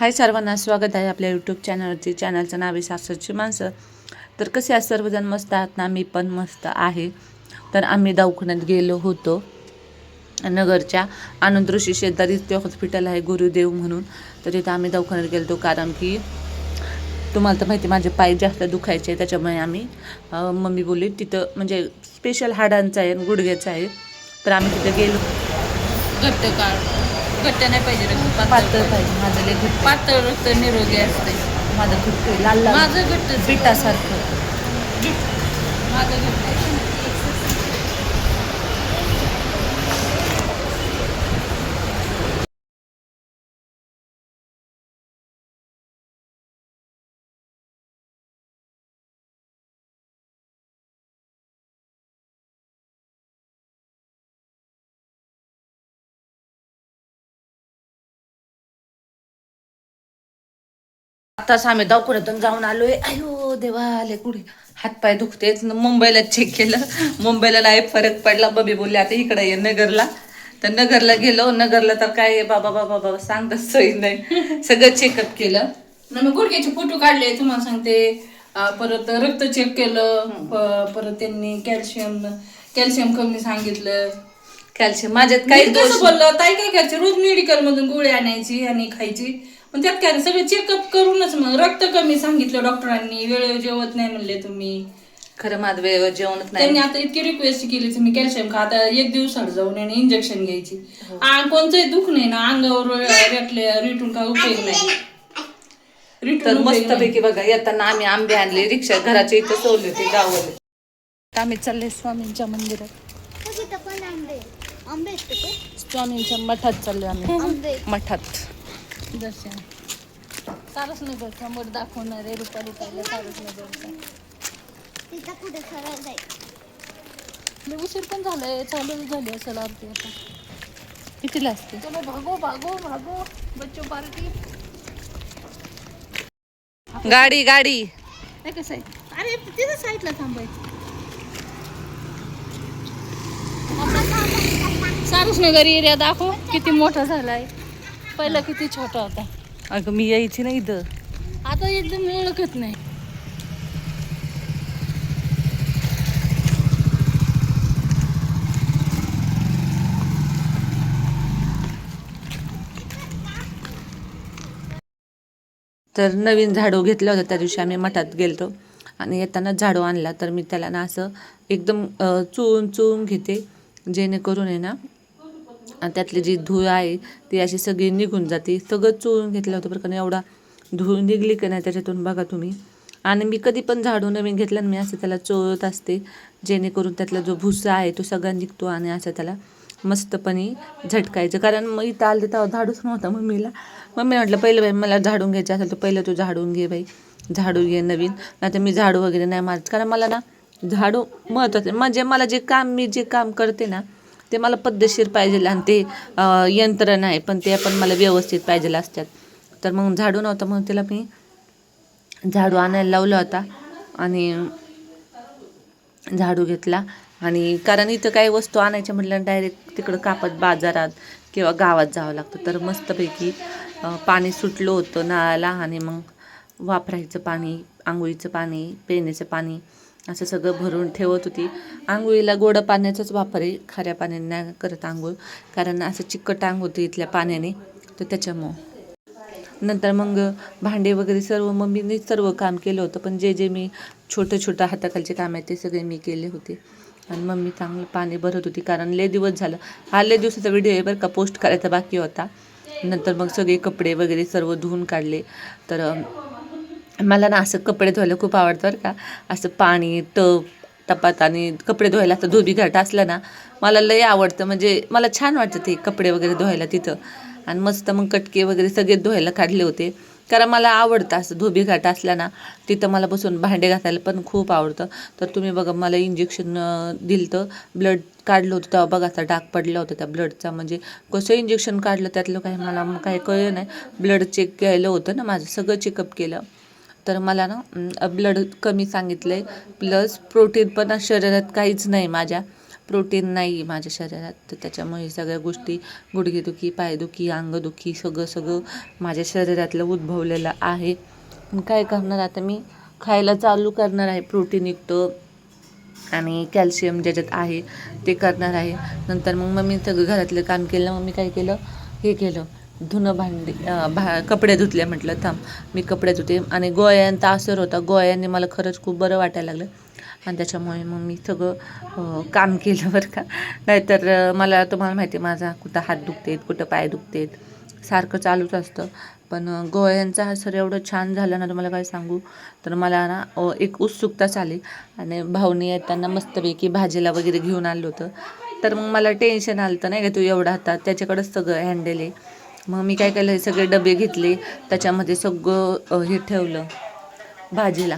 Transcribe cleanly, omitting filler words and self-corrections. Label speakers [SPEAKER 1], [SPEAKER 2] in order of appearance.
[SPEAKER 1] हाय सर्वांना, स्वागत आहे आपल्या यूट्यूब चॅनलवरती. चॅनलचं नाव आहे सासरची माणसं. तर कसे आज सर्वजण मस्त आहात ना? मी पण मस्त आहे. तर आम्ही दवाखान्यात गेलो होतो नगरच्या आनंद ऋषी शेजारी ते हॉस्पिटल आहे गुरुदेव म्हणून. तर तिथं आम्ही दवाखान्यात गेलो होतो कारण की तुम्हाला तर माहिती माझे पाय जास्त दुखायचे, त्याच्यामुळे आम्ही मम्मी बोलली तिथं म्हणजे स्पेशल हाडांचं आहे आणि गुडघ्याचं आहे. तर आम्ही तिथं गेलो.
[SPEAKER 2] घट्ट काढ घट्ट नाही पाहिजे रक्त
[SPEAKER 1] पातळ पाहिजे. माझं लय घट्ट,
[SPEAKER 2] पातळ रक्त निरोगी असते.
[SPEAKER 1] माझं घट्ट लाल लाल
[SPEAKER 2] माझं घट्ट
[SPEAKER 1] पिठासारखं.
[SPEAKER 2] माझं घट्ट
[SPEAKER 1] आताच आम्ही दवाखान्यातून जाऊन आलोय. अयो देवा, आले कुठे हातपाय दुखतेच. मुंबईला चेक केलं, मुंबईला नाही फरक पडला. बबी बोलले आता इकडे ये नगरला. तर नगरला गेलो. नगरला तर काय बाबा बाबा बाबा सांगता सोय नाही. सगळं चेकअप केलं.
[SPEAKER 2] मी गुडघ्याचे फोटो काढले तुम्हाला सांगते. परत रक्त चेक केलं. परत त्यांनी कॅल्शियम कमी सांगितलं.
[SPEAKER 1] कॅल्शियम माझ्यात काही
[SPEAKER 2] मी
[SPEAKER 1] दोष
[SPEAKER 2] कसं बोललं, ताई काय करायची, रोज मेडिकल मधून गोळी आणायची आणि खायची. पण त्यात काय सगळं चेकअप करूनच मग रक्त कमी सांगितलं डॉक्टरांनी. वेळेवर जेवत नाही म्हणले तुम्ही.
[SPEAKER 1] खरं माझं वेळेवर जेवणच
[SPEAKER 2] त्यांनी
[SPEAKER 1] नाही.
[SPEAKER 2] आता इतकी रिक्वेस्ट केली तुम्ही कॅल्शियम खा. आता एक दिवसाआड जाऊन आणि इंजेक्शन घ्यायची. कोणतंही दुख नाही ना अंगावर रिटून का उपयोग नाही.
[SPEAKER 1] तर मस्तपैकी बघा येताना आम्ही आंबे आणले, रिक्षा घराच्या इथं सोडले होते गावाला. आम्ही चालले स्वामींच्या मंदिरात, स्वामींच्या मठात चाललो आम्ही. मठात
[SPEAKER 2] दर्शन सारसनगरचा मठ दाखवणार आहे. रुपालीला सारसनगरचा उशीर पण झालाय, चालू झाली असेल आरती आता.
[SPEAKER 1] कितीला असते?
[SPEAKER 2] चलो भागो भागो भागो बच्चो पार्टी.
[SPEAKER 1] गाडी गाडी
[SPEAKER 2] नाही कसं आहे, अरे तिथं साईडला थांबायचं. सारसनगर एरिया दाखव किती मोठा झालाय. पहिला किती छोटा होता.
[SPEAKER 1] अगं मी यायची नाही इथं.
[SPEAKER 2] आता एकदम ओळखत नाही.
[SPEAKER 1] तर नवीन झाडू घेतलं होतं त्या दिवशी आम्ही मठात गेलतो आणि येताना झाडू आणला. तर मी त्याला ना असं एकदम चोळून घेते, जेणेकरून आहे ना त्यातली जी धूळ आहे ती अशी सगळी निघून जाते. सगळं चोळून घेतलं होतं बरं का. एवढा धूळ निघली की नाही त्याच्यातून बघा तुम्ही. आणि मी कधी पण झाडू नवीन घेतला मी असं त्याला चोळत असते, जेणेकरून त्यातला जो भुसा आहे तो सगळा निघतो आणि असं त्याला मस्तपणे झटकायचं. कारण मग इथं आले तेव्हा झाडूच नव्हता मम्मीला. मम्मी म्हटलं पहिलं बाई मला झाडून घ्यायचं असेल तर पहिलं तू झाडून घे बाई, झाडू घे नवीन. नाही तर मी झाडू वगैरे नाही मारत. कारण मला ना झाडू महत्त्वाचं म्हणजे मला मी जे काम करते ना ते मला पद्धतशीर पाहिजे आणि ते यंत्र नाही पण ते पण मला व्यवस्थित पाहिजे असतात. तर मग झाडू नव्हता म्हणून त्याला मी झाडू आणायला लावला होता आणि झाडू घेतला. आणि कारण इथं काही वस्तू आणायच्या म्हटलं डायरेक्ट तिकडं कापत बाजारात किंवा गावात जावं लागतं. तर मस्तपैकी पाणी सुटलं होतं नळाला आणि मग वापरायचं पाणी, आंघोळीचं पाणी, पिण्याचं पाणी असं सगळं भरून ठेवत होती. आंघोळीला गोड पाण्याचाच वापर आहे, खाऱ्या पाण्याने नाही करत आंघोळ, कारण असं चिकट अंग होतं इथल्या पाण्याने. तर त्याच्यामुळं नंतर मग भांडे वगैरे सर्व मम्मीने सर्व काम केलं होतं. पण जे मी छोटं हाताखालचे काम आहे ते सगळे मी केले होते. आणि मम्मी चांगलं पाणी भरत होती कारण लय दिवस झालं. हा लय दिवसाचा व्हिडिओ आहे बरं का, पोस्ट करायचा बाकी होता. नंतर मग सगळे कपडे वगैरे सर्व धुवून काढले. तर मला ना असं कपडे धुवायला खूप आवडतं बरं का. असं पाणी टपात आणि कपडे धुवायला असं धोबी घाट असलं ना मला लय आवडतं. म्हणजे मला छान वाटतं ते कपडे वगैरे धुवायला तिथं. आणि मस्त मग कटके वगैरे सगळे धुवायला काढले होते. कारण मला आवडतं असं धोबी घाट असला ना तिथं मला बसून भांडे घासायला पण खूप आवडतं. तर तुम्ही बघा मला इंजेक्शन दिलं तर ब्लड काढलं होतं तेव्हा बघा असा डाग पडला होता त्या ब्लडचा. म्हणजे कसं इंजेक्शन काढलं त्यातलं काही मला काही कळलं नाही. ब्लड चेक केलं होतं ना माझं, सगळं चेकअप केलं. तर मला ना ब्लड कमी सांगितलं आहे, प्लस प्रोटीन पण शरीरात काहीच नाही माझ्या. प्रोटीन नाही माझ्या शरीरात, तर त्याच्यामुळे सगळ्या गोष्टी गुडघेदुखी, पायदुखी, अंगदुखी सगळं माझ्या शरीरातलं उद्भवलेलं आहे. पण काय करणार आता, मी खायला चालू करणार आहे प्रोटीनयुक्त आणि कॅल्शियम ज्याच्यात आहे ते करणार आहे. नंतर मग मम्मी सगळं घरातलं काम केलं. मग मी काय केलं, हे केलं, धुणं भांडी कपडे धुतले. म्हटलं थांब मी कपडे धुते. आणि गोळ्यांचा असर होता, गोळ्यांनी मला खरंच खूप बरं वाटायला लागलं आणि त्याच्यामुळे मग मी सगळं काम केलं बरं का. नाहीतर मला, तुम्हाला माहिती आहे, माझा कुठं हात दुखतेत, कुठं पाय दुखतेत, सारखं चालूच असतं. पण गोळ्यांचा असर एवढं छान झालं ना, तुम्हाला काय सांगू. तर मला ना एक उत्सुकताच आली आणि भाऊनी येताना मस्तपैकी भाजीला वगैरे घेऊन आलं होतं. तर मग मला टेन्शन आलं होतं, नाही का, तू एवढा हातात त्याच्याकडेच सगळं हँडल आहे. मग मी काय केलं, हे सगळे डबे घेतले, त्याच्यामध्ये सगळं हे ठेवलं भाजीला.